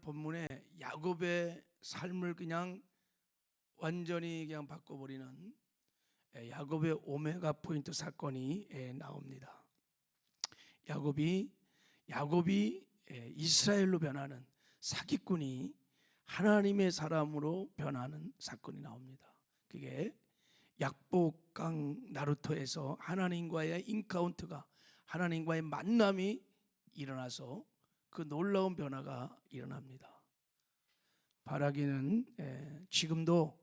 본문에 야곱의 삶을 그냥 완전히 그냥 바꿔버리는 야곱의 오메가 포인트 사건이 나옵니다. 야곱이 이스라엘로 변하는 사기꾼이 하나님의 사람으로 변하는 사건이 나옵니다. 그게 약복강 나루토에서 하나님과의 인카운트가, 하나님과의 만남이 일어나서 그 놀라운 변화가 일어납니다. 바라기는 지금도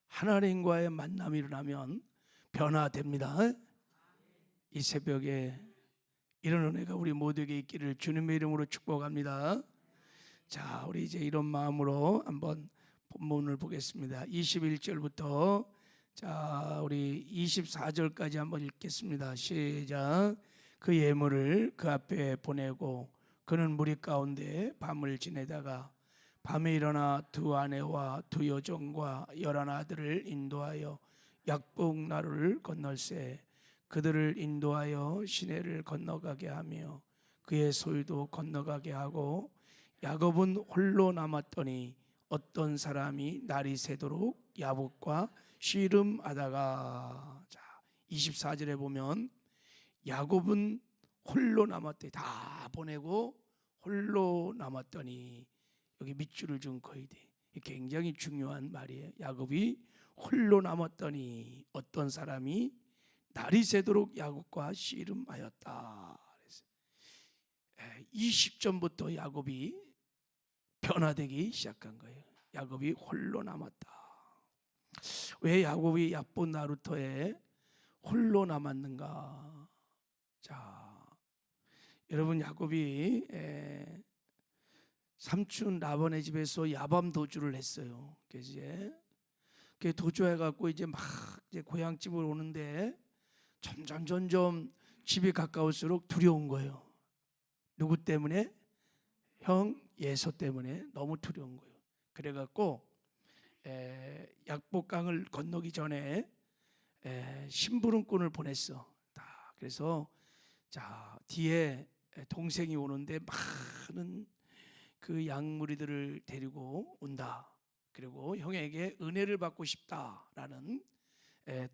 하나님과의 만남이 일어나면 변화됩니다. 이 새벽에 이런 은혜가 우리 모두에게 있기를 주님의 이름으로 축복합니다. 자, 우리 이제 이런 마음으로 한번 본문을 보겠습니다. 21절부터 자, 우리 24절까지 한번 읽겠습니다. 시작. 그 예물을 그 앞에 보내고 그는 무리 가운데 밤을 지내다가 밤에 일어나 두 아내와 두 여종과 11 아들을 인도하여 약복 나루를 건널세 그들을 인도하여 시내를 건너가게 하며 그의 소유도 건너가게 하고 야곱은 홀로 남았더니 어떤 사람이 날이 새도록 야복과 씨름하다가, 자 24절에 보면 야곱은 홀로 남았더니, 다 보내고 홀로 남았더니, 여기 밑줄을 준 거이돼. 굉장히 중요한 말이에요. 야곱이 홀로 남았더니 어떤 사람이 날이 새도록 야곱과 씨름하였다. 20점부터 야곱이 변화되기 시작한 거예요. 야곱이 홀로 남았다. 왜 야곱이 약복 나루토에 홀로 남았는가? 자, 여러분, 야곱이 삼촌 라반의 집에서 야밤 도주를 했어요. 그래서 도주해갖고 이제 막 이제 고향 집으로 오는데 점점 집이 가까울수록 두려운 거예요. 누구 때문에? 형 예서 때문에 너무 두려운 거예요. 그래갖고 약복강을 건너기 전에 심부름꾼을 보냈어. 그래서 자 뒤에 동생이 오는데 많은 그 양무리들을 데리고 온다. 그리고 형에게 은혜를 받고 싶다라는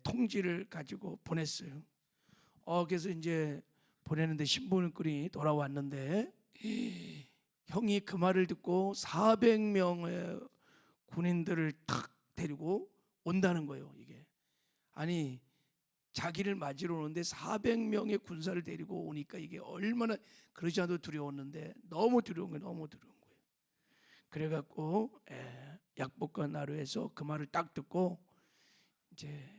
통지를 가지고 보냈어요. 그래서 이제 보내는데 신부님들이 돌아왔는데 형이 그 말을 듣고 400명의 군인들을 탁 데리고 온다는 거예요. 이게 아니 자기를 맞으러 오는데 400명의 군사를 데리고 오니까 이게 얼마나 그러지 않아도 두려웠는데 너무 두려운 거예요. 너무 두려운 거예요. 그래갖고 약복과 나루에서 그 말을 딱 듣고, 이제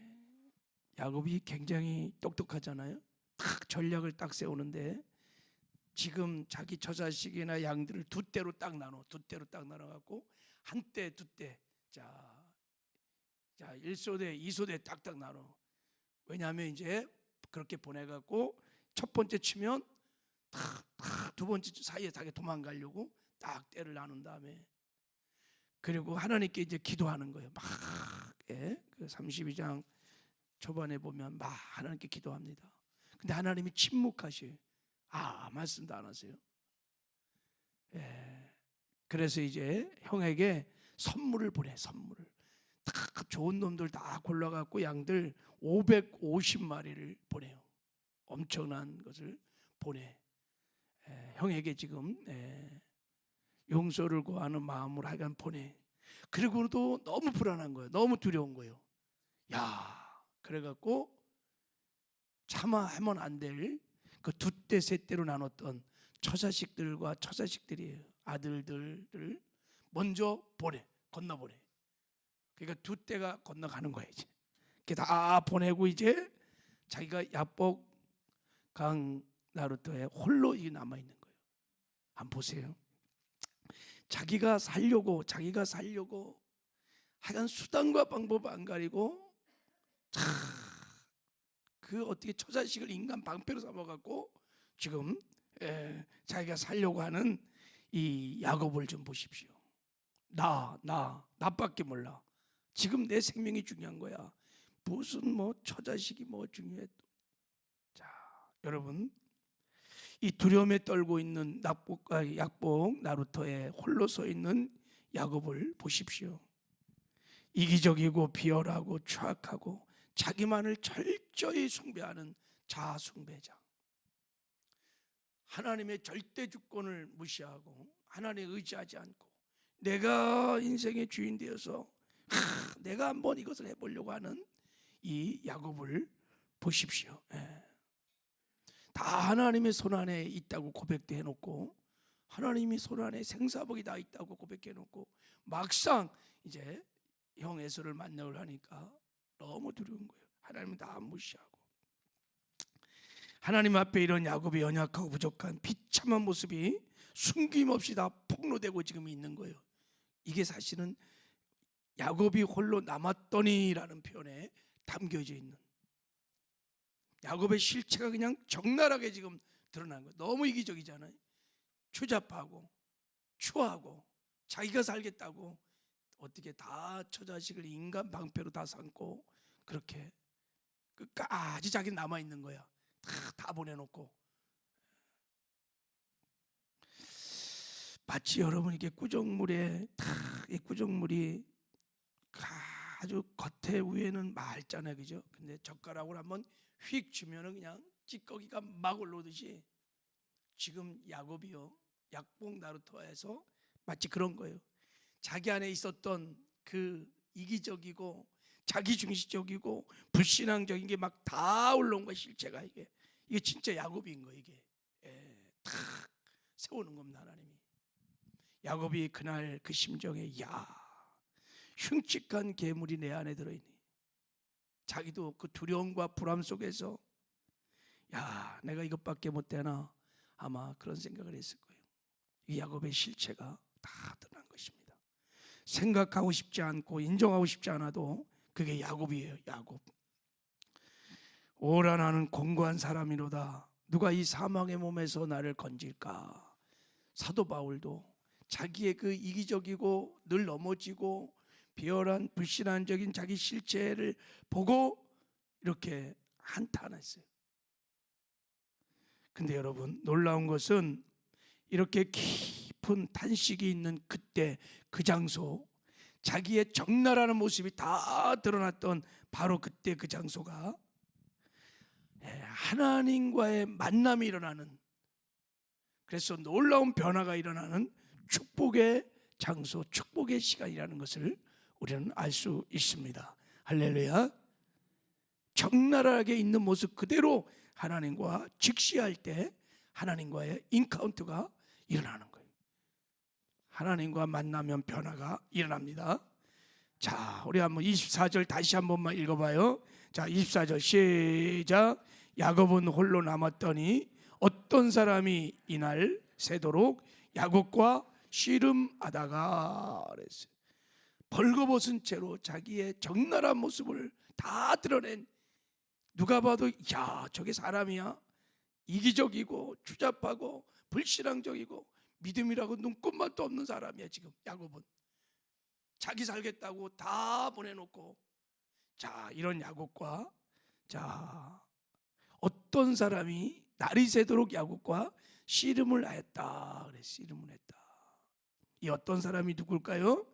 야곱이 굉장히 똑똑하잖아요. 딱 전략을 딱 세우는데 지금 자기 처자식이나 양들을 두 대로 딱 나눠갖고 한대 두대, 자 1소대 2소대 딱딱 나눠. 왜냐하면 이제 그렇게 보내갖고 첫 번째 치면 두 번째 사이에 자기 도망가려고 딱 때를 나눈 다음에, 그리고 하나님께 이제 기도하는 거예요. 막 그 32장 초반에 보면 막 하나님께 기도합니다. 근데 하나님이 침묵하셔요. 말씀도 안 하세요. 그래서 이제 형에게 선물을 보내. 선물을 다 좋은 놈들 다 골라갖고 양들 550마리를 보내요. 엄청난 것을 보내. 형에게 지금 용서를 구하는 마음으로 하여간 보내. 그리고도 너무 불안한 거예요. 너무 두려운 거예요. 그래갖고 차마 하면 안 될 그 두 대 세 대로 나눴던 처자식들과 처자식들이에요. 아들들을 먼저 건너보내. 그러니까 두 대가 건너가는 거예요. 이제 다 보내고 이제 자기가 약복 강 나루토에 홀로 남아 있는 거예요. 한번 보세요. 자기가 살려고 하여간 수단과 방법 안 가리고 그 어떻게 처자식을 인간 방패로 삼아갖고 지금 자기가 살려고 하는 이 야곱을 좀 보십시오. 나밖에 몰라. 지금 내 생명이 중요한 거야. 무슨 처자식이 중요해. 자, 여러분, 이 두려움에 떨고 있는 약복 나루터에 홀로 서 있는 야곱을 보십시오. 이기적이고 비열하고 추악하고 자기만을 철저히 숭배하는 자아숭배자. 하나님의 절대 주권을 무시하고 하나님을 의지하지 않고 내가 인생의 주인 되어서 내가 한번 이것을 해보려고 하는 이 야곱을 보십시오. 다 하나님의 손안에 있다고 고백도 해놓고 하나님이 손안에 생사복이 다 있다고 고백해놓고 막상 이제 형 에서를 만나려 하니까 너무 두려운 거예요. 하나님은 다 무시하고. 하나님 앞에 이런 야곱의 연약하고 부족한 비참한 모습이 숨김없이 다 폭로되고 지금 있는 거예요. 이게 사실은 야곱이 홀로 남았더니라는 표현에 담겨져 있는 야곱의 실체가 그냥 적나라하게 지금 드러난 거예요. 너무 이기적이잖아요. 추잡하고 추하고 자기가 살겠다고 어떻게 다 처자식을 인간 방패로 다 삼고 그렇게 끝까지 자기 남아있는 거야. 다 보내놓고. 마치 여러분 이게 구정물에 이 구정물이 아주 겉에 위에는 맑잖아요, 그죠? 근데 젓가락으로 한번 휙 주면은 그냥 찌꺼기가 막 올라오듯이 지금 야곱이요 약복 나루터에서 마치 그런 거예요. 자기 안에 있었던 그 이기적이고 자기중시적이고 불신앙적인 게 막 다 올라온 거야. 실체가 이게 진짜 야곱인 거예요. 이게 탁 세우는 겁니다. 하나님이. 야곱이 그날 그 심정에 흉측한 괴물이 내 안에 들어있니. 자기도 그 두려움과 불안 속에서 내가 이것밖에 못 되나 아마 그런 생각을 했을 거예요. 이 야곱의 실체가 다 드러난 것입니다. 생각하고 싶지 않고 인정하고 싶지 않아도 그게 야곱이에요. 야곱. 오라 나는 공고한 사람이로다. 누가 이 사망의 몸에서 나를 건질까. 사도 바울도 자기의 그 이기적이고 늘 넘어지고 비열한 불신앙적인 자기 실체를 보고 이렇게 한탄했어요. 근데 여러분 놀라운 것은 이렇게 깊은 탄식이 있는 그때 그 장소, 자기의 적나라한 모습이 다 드러났던 바로 그때 그 장소가 하나님과의 만남이 일어나는, 그래서 놀라운 변화가 일어나는 축복의 장소, 축복의 시간이라는 것을 우리는 알 수 있습니다. 할렐루야. 적나라하게 있는 모습 그대로 하나님과 직시할 때 하나님과의 인카운트가 일어나는 거예요. 하나님과 만나면 변화가 일어납니다. 자, 우리 한번 24절 다시 한 번만 읽어봐요. 자, 24절 시작. 야곱은 홀로 남았더니 어떤 사람이 이날 새도록 야곱과 씨름하다가 그랬어요. 벌거벗은 채로 자기의 적나라한 모습을 다 드러낸, 누가 봐도 저게 사람이야. 이기적이고 추잡하고 불신앙적이고 믿음이라고 눈꼽만도 없는 사람이야. 지금 야곱은 자기 살겠다고 다 보내놓고, 이런 야곱과 어떤 사람이 날이 새도록 야곱과 씨름을 하였다. 그래, 씨름을 했다. 이 어떤 사람이 누굴까요?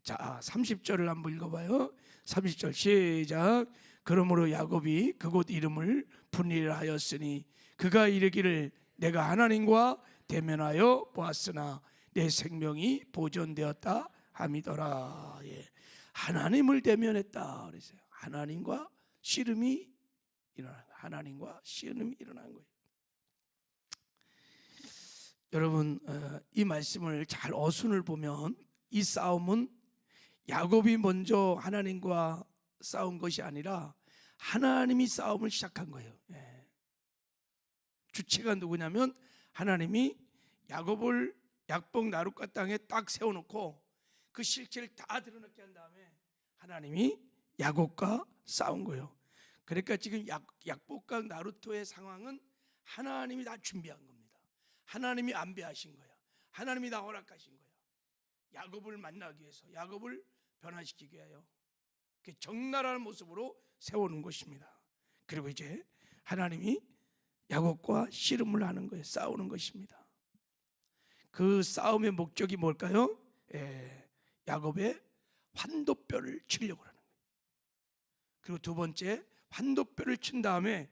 30절을 한번 읽어봐요. 30절 시작. 그러므로 야곱이 그곳 이름을 분이라 하였으니 그가 이르기를 내가 하나님과 대면하여 보았으나 내 생명이 보존되었다 함이더라. 하나님을 대면했다 그랬어요. 하나님과 씨름이 일어난 거예요. 하나님과 씨름이 일어난 거예요. 여러분, 이 말씀을 잘 어순을 보면 이 싸움은 야곱이 먼저 하나님과 싸운 것이 아니라 하나님이 싸움을 시작한 거예요. 주체가 누구냐면 하나님이 야곱을 약복 나룻가 땅에 딱 세워놓고 그 실체를 다 드러내게 한 다음에 하나님이 야곱과 싸운 거예요. 그러니까 지금 약복강 나루토의 상황은 하나님이 다 준비한 겁니다. 하나님이 안배하신 거야. 하나님이 다 허락하신 거야. 야곱을 만나기 위해서, 야곱을 변화시키기 위하여 적나라한 모습으로 세우는 것입니다. 그리고 이제 하나님이 야곱과 씨름을 하는 거예요. 싸우는 것입니다. 그 싸움의 목적이 뭘까요? 야곱의 환도뼈를 치려고 하는 거예요. 그리고 두 번째, 환도뼈를 친 다음에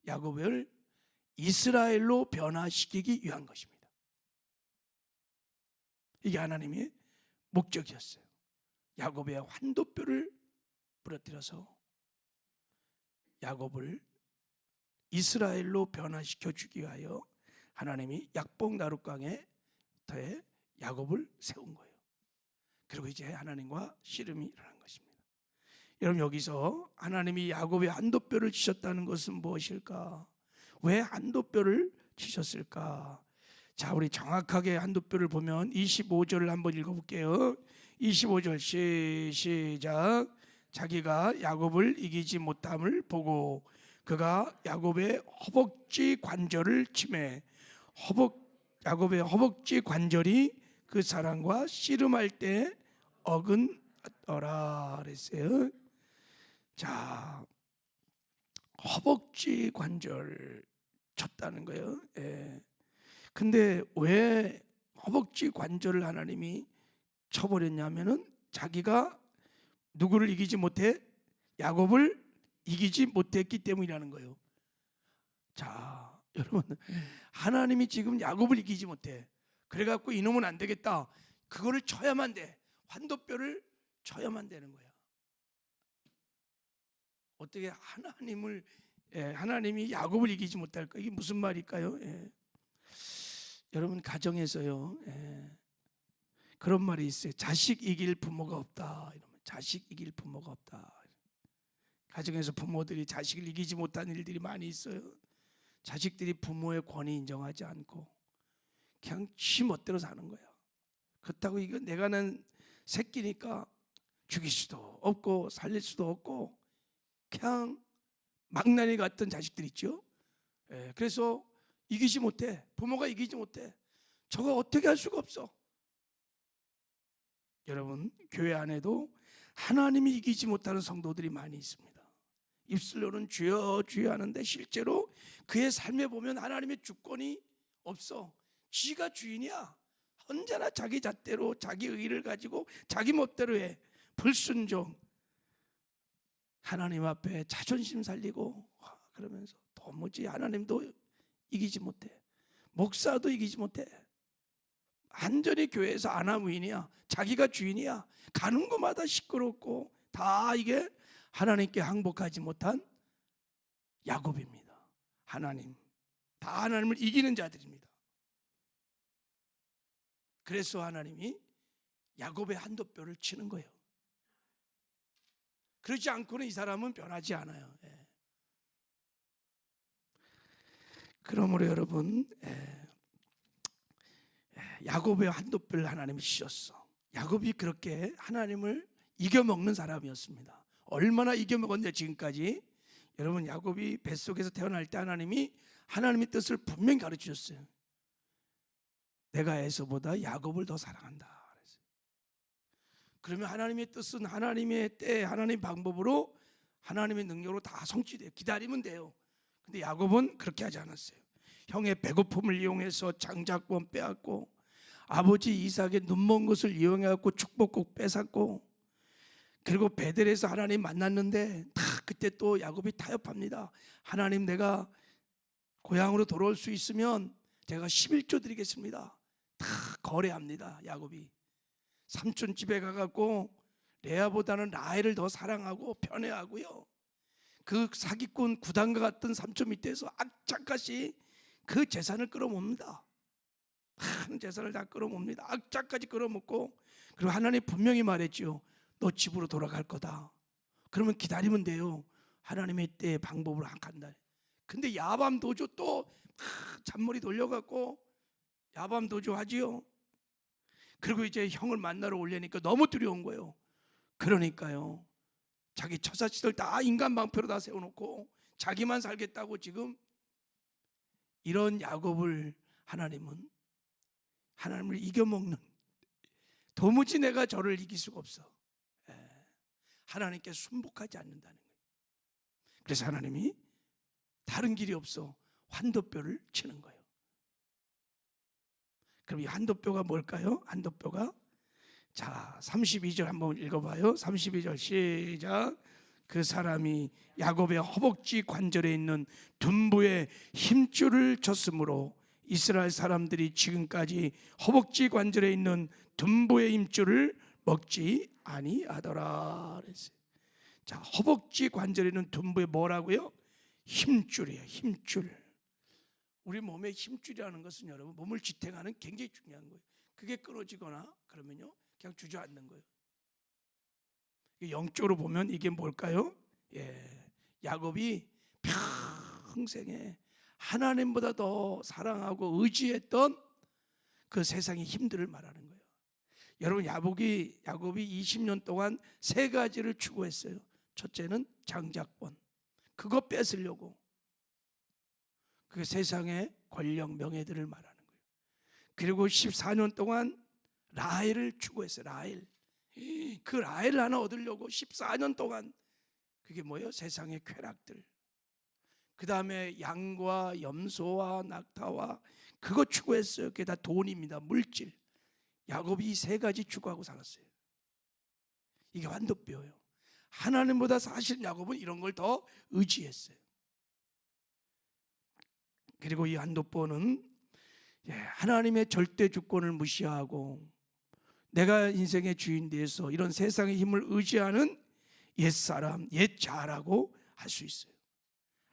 야곱을 이스라엘로 변화시키기 위한 것입니다. 이게 하나님의 목적이었어요. 야곱의 환도뼈를 부러뜨려서 야곱을 이스라엘로 변화시켜 주기 위하여 하나님이 약복 나룻강에 야곱을 세운 거예요. 그리고 이제 하나님과 씨름이 일어난 것입니다. 여러분, 여기서 하나님이 야곱의 환도뼈를 치셨다는 것은 무엇일까? 왜 환도뼈를 치셨을까? 자, 우리 정확하게 환도뼈를 보면 25절을 한번 읽어볼게요. 25절 시작. 자기가 야곱을 이기지 못함을 보고 그가 야곱의 허벅지 관절을 치매 야곱의 허벅지 관절이 그 사람과 씨름할 때 어긋더라 그랬어요. 자, 허벅지 관절 쳤다는 거예요. 근데 왜 허벅지 관절을 하나님이 쳐버렸냐면은 자기가 누구를 이기지 못해? 야곱을 이기지 못했기 때문이라는 거예요. 자, 여러분, 하나님이 지금 야곱을 이기지 못해. 그래갖고 이놈은 안 되겠다. 그거를 쳐야만 돼. 환도뼈를 쳐야만 되는 거야. 어떻게 하나님이 야곱을 이기지 못할까? 이게 무슨 말일까요? 여러분, 가정에서요, 그런 말이 있어요. 자식 이길 부모가 없다. 이러면 자식 이길 부모가 없다. 가정에서 부모들이 자식을 이기지 못하는 일들이 많이 있어요. 자식들이 부모의 권위 인정하지 않고 그냥 지 멋대로 사는 거야. 그렇다고 이거 내가 난 새끼니까 죽일 수도 없고 살릴 수도 없고 그냥 망나니 같은 자식들 있죠. 그래서 이기지 못해. 부모가 이기지 못해. 저거 어떻게 할 수가 없어. 여러분, 교회 안에도 하나님이 이기지 못하는 성도들이 많이 있습니다. 입술로는 주여 주여 하는데 실제로 그의 삶에 보면 하나님의 주권이 없어. 지가 주인이야. 언제나 자기 잣대로 자기 의의를 가지고 자기 멋대로 해. 불순종. 하나님 앞에 자존심 살리고 그러면서 도무지 하나님도 이기지 못해. 목사도 이기지 못해. 완전히 교회에서 아나무인이야. 자기가 주인이야. 가는 곳마다 시끄럽고 다 이게 하나님께 항복하지 못한 야곱입니다. 다 하나님을 이기는 자들입니다. 그래서 하나님이 야곱의 한도뼈를 치는 거예요. 그렇지 않고는 이 사람은 변하지 않아요. 그러므로 여러분, 야곱의 한도뼈를 하나님이 치셨어. 야곱이 그렇게 하나님을 이겨먹는 사람이었습니다. 얼마나 이겨먹었냐 지금까지. 여러분, 야곱이 뱃속에서 태어날 때 하나님의 뜻을 분명히 가르치셨어요. 내가 에서보다 야곱을 더 사랑한다. 그러면 하나님의 뜻은 하나님의 때, 하나님의 방법으로, 하나님의 능력으로 다 성취돼요. 기다리면 돼요. 근데 야곱은 그렇게 하지 않았어요. 형의 배고픔을 이용해서 장자권 빼앗고, 아버지 이삭의 눈먼 것을 이용해갖고 축복국 뺏었고, 그리고 베델에서 하나님 만났는데 그때 또 야곱이 타협합니다. 하나님, 내가 고향으로 돌아올 수 있으면 제가 11조 드리겠습니다. 다 거래합니다. 야곱이 삼촌 집에 가갖고 레아보다는 라헬을 더 사랑하고 편애하고요, 그 사기꾼 구단과 같은 삼촌 밑에서 악착같이 그 재산을 끌어모읍니다. 큰 재산을 다 끌어모읍니다. 악착까지 끌어모고, 그리고 하나님 분명히 말했죠. 너 집으로 돌아갈 거다. 그러면 기다리면 돼요. 하나님의 때의 방법을 한다. 근데 야밤 도주 또 잔머리 돌려갖고 야밤 도주 하지요. 그리고 이제 형을 만나러 오려니까 너무 두려운 거예요. 그러니까요, 자기 처자식들 다 인간 방패로 다 세워놓고 자기만 살겠다고 지금 이런 야곱을 하나님을 이겨먹는, 도무지 내가 저를 이길 수가 없어. 하나님께 순복하지 않는다는 거예요. 그래서 하나님이 다른 길이 없어. 환도뼈를 치는 거예요. 그럼 이 환도뼈가 뭘까요? 환도뼈가, 자 32절 한번 읽어봐요. 32절 시작. 그 사람이 야곱의 허벅지 관절에 있는 둔부의 힘줄을 쳤으므로 이스라엘 사람들이 지금까지 허벅지 관절에 있는 둔부의 힘줄을 먹지 아니하더라 그랬어요. 자, 허벅지 관절에 있는 둔부의 뭐라고요? 힘줄이에요. 힘줄. 우리 몸의 힘줄이라는 것은 여러분 몸을 지탱하는 굉장히 중요한 거예요. 그게 끊어지거나 그러면요 그냥 주저앉는 거예요. 영적으로 보면 이게 뭘까요? 야곱이 평생에 하나님보다 더 사랑하고 의지했던 그 세상의 힘들을 말하는 거예요. 여러분 야곱이 20년 동안 세 가지를 추구했어요. 첫째는 장자권, 그거 뺏으려고. 그 세상의 권력 명예들을 말하는 거예요. 그리고 14년 동안 라헬을 추구했어요. 라헬. 그 라헬을 하나 얻으려고 14년 동안, 그게 뭐예요? 세상의 쾌락들. 그 다음에 양과 염소와 낙타와 그거 추구했어요. 그게 다 돈입니다. 물질. 야곱이 이 세 가지 추구하고 살았어요. 이게 환도뼈예요. 하나님보다 사실 야곱은 이런 걸 더 의지했어요. 그리고 이 환도뼈는 하나님의 절대 주권을 무시하고 내가 인생의 주인 돼서 이런 세상의 힘을 의지하는 옛사람, 옛자라고 할 수 있어요.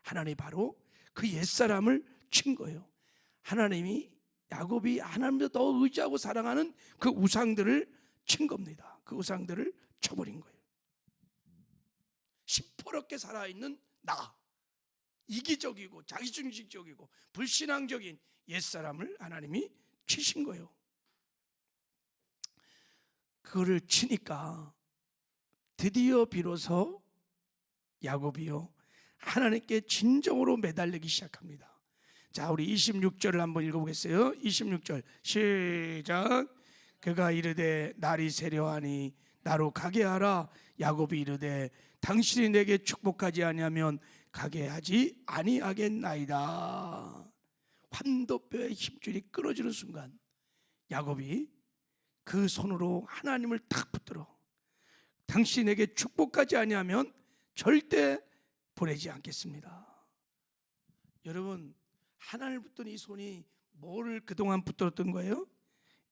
하나님이 바로 그 옛사람을 친 거예요. 하나님이 야곱이 하나님보다 더 의지하고 사랑하는 그 우상들을 친 겁니다. 그 우상들을 쳐버린 거예요. 시퍼렇게 살아있는 나, 이기적이고 자기중심적이고 불신앙적인 옛사람을 하나님이 치신 거예요. 그거를 치니까 드디어 비로소 야곱이요 하나님께 진정으로 매달리기 시작합니다. 자, 우리 26절을 한번 읽어보겠어요. 26절 시작. 그가 이르되 날이 세려하니 나로 가게 하라. 야곱이 이르되 당신이 내게 축복하지 아니하면 가게 하지 아니하겠나이다. 환도뼈의 힘줄이 끊어지는 순간 야곱이 그 손으로 하나님을 탁 붙들어 당신이 내게 축복하지 아니하면 절대 보내지 않겠습니다. 여러분, 하나님을 붙든 이 손이 뭐를 그동안 붙들었던 거예요?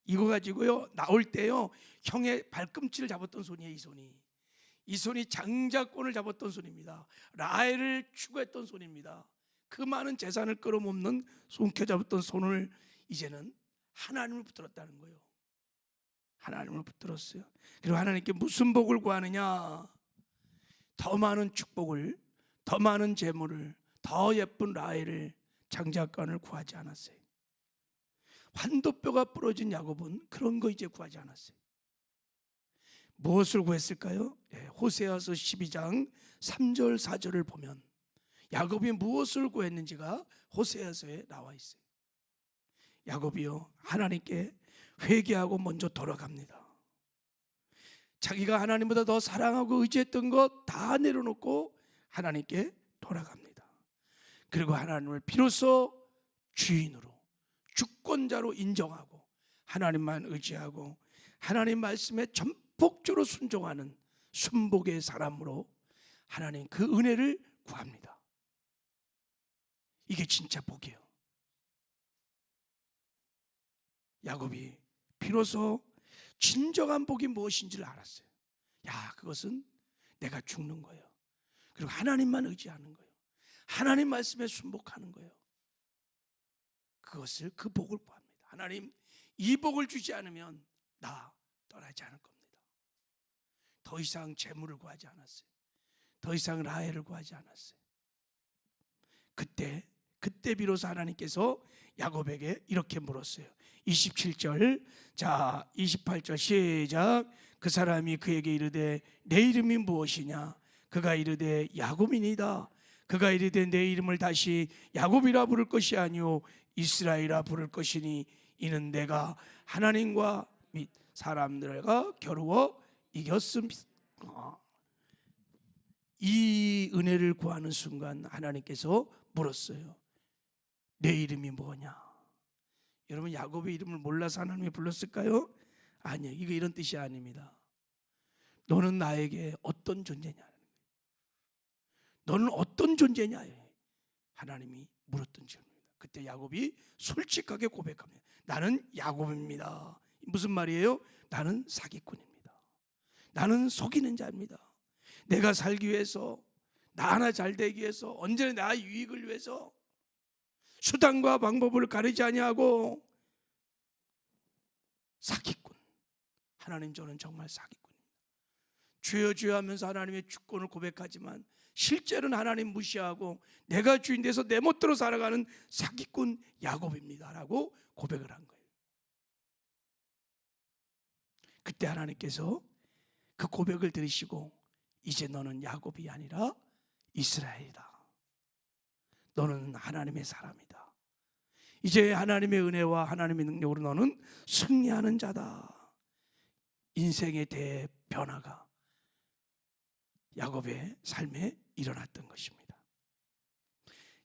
이거 가지고요 나올 때요 형의 발꿈치를 잡았던 손이에요. 이 손이 장자권을 잡았던 손입니다. 라헬을 추구했던 손입니다. 그 많은 재산을 끌어모는 움켜잡았던 손을 이제는 하나님을 붙들었다는 거예요. 하나님을 붙들었어요. 그리고 하나님께 무슨 복을 구하느냐? 더 많은 축복을, 더 많은 재물을, 더 예쁜 라헬을, 장자권을 구하지 않았어요. 환도뼈가 부러진 야곱은 그런 거 이제 구하지 않았어요. 무엇을 구했을까요? 호세아서 12장 3절 4절을 보면 야곱이 무엇을 구했는지가 호세아서에 나와 있어요. 야곱이요 하나님께 회개하고 먼저 돌아갑니다. 자기가 하나님보다 더 사랑하고 의지했던 것 다 내려놓고 하나님께 돌아갑니다. 그리고 하나님을 비로소 주인으로, 주권자로 인정하고 하나님만 의지하고 하나님 말씀에 전폭적으로 순종하는 순복의 사람으로 하나님 그 은혜를 구합니다. 이게 진짜 복이에요. 야곱이 비로소 진정한 복이 무엇인지를 알았어요. 그것은 내가 죽는 거예요. 그리고 하나님만 의지하는 거예요. 하나님 말씀에 순복하는 거예요. 그 복을 구합니다. 하나님, 이 복을 주지 않으면 나 떠나지 않을 겁니다. 더 이상 재물을 구하지 않았어요. 더 이상 라헬을 구하지 않았어요. 그때 비로소 하나님께서 야곱에게 이렇게 물었어요. 27절, 자 28절 시작. 그 사람이 그에게 이르되 내 이름이 무엇이냐? 그가 이르되 야곱이니이다. 그가 이르되 내 이름을 다시 야곱이라 부를 것이 아니요 이스라엘이라 부를 것이니 이는 내가 하나님과 및 사람들과 겨루어 이겼습니다. 이 은혜를 구하는 순간 하나님께서 물었어요. 내 이름이 뭐냐? 여러분, 야곱의 이름을 몰라서 하나님이 불렀을까요? 아니요, 이거 이런 뜻이 아닙니다. 너는 나에게 어떤 존재냐? 너는 어떤 존재냐? 하나님이 물었던 질문입니다. 그때 야곱이 솔직하게 고백합니다. 나는 야곱입니다. 무슨 말이에요? 나는 사기꾼입니다. 나는 속이는 자입니다. 내가 살기 위해서, 나 하나 잘 되기 위해서, 언제나 나의 유익을 위해서 수단과 방법을 가리지 아니하고 사기꾼. 하나님, 저는 정말 사기꾼입니다. 주여 주여 하면서 하나님의 주권을 고백하지만 실제로는 하나님 무시하고 내가 주인 돼서 내 멋대로 살아가는 사기꾼 야곱입니다라고 고백을 한 거예요. 그때 하나님께서 그 고백을 들으시고 이제 너는 야곱이 아니라 이스라엘이다. 너는 하나님의 사람이다. 이제 하나님의 은혜와 하나님의 능력으로 너는 승리하는 자다. 인생의 대변화가 야곱의 삶에 일어났던 것입니다.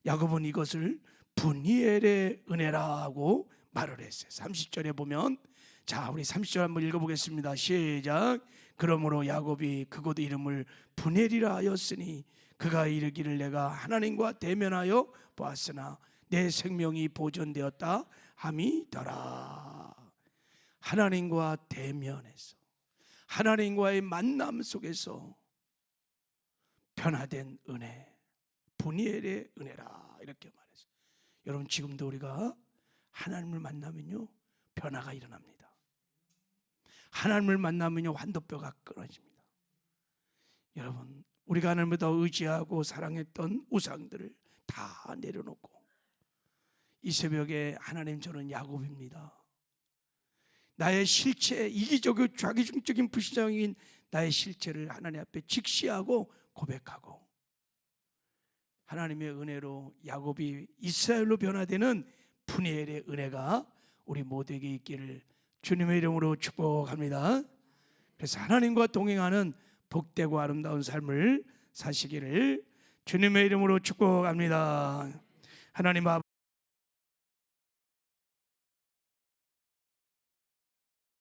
야곱은 이것을 분이엘의 은혜라고 말을 했어요. 30절에 보면, 자, 우리 30절 한번 읽어보겠습니다. 시작. 그러므로 야곱이 그곳 이름을 분이엘이라 하였으니 그가 이르기를 내가 하나님과 대면하여 보았으나 내 생명이 보존되었다 함이더라. 하나님과 대면해서, 하나님과의 만남 속에서 변화된 은혜, 분이엘의 은혜라, 이렇게 말했어요. 여러분, 지금도 우리가 하나님을 만나면요 변화가 일어납니다. 하나님을 만나면요 환도뼈가 끊어집니다. 여러분, 우리가 하나님을 더 의지하고 사랑했던 우상들을 다 내려놓고 이 새벽에 하나님, 저는 야곱입니다. 나의 실체, 이기적이고 자기중적인 불신앙인 나의 실체를 하나님 앞에 직시하고 고백하고 하나님의 은혜로 야곱이 이스라엘로 변화되는 분이엘의 은혜가 우리 모두에게 있기를 주님의 이름으로 축복합니다. 그래서 하나님과 동행하는 복되고 아름다운 삶을 사시기를 주님의 이름으로 축복합니다. 하나님 아버지,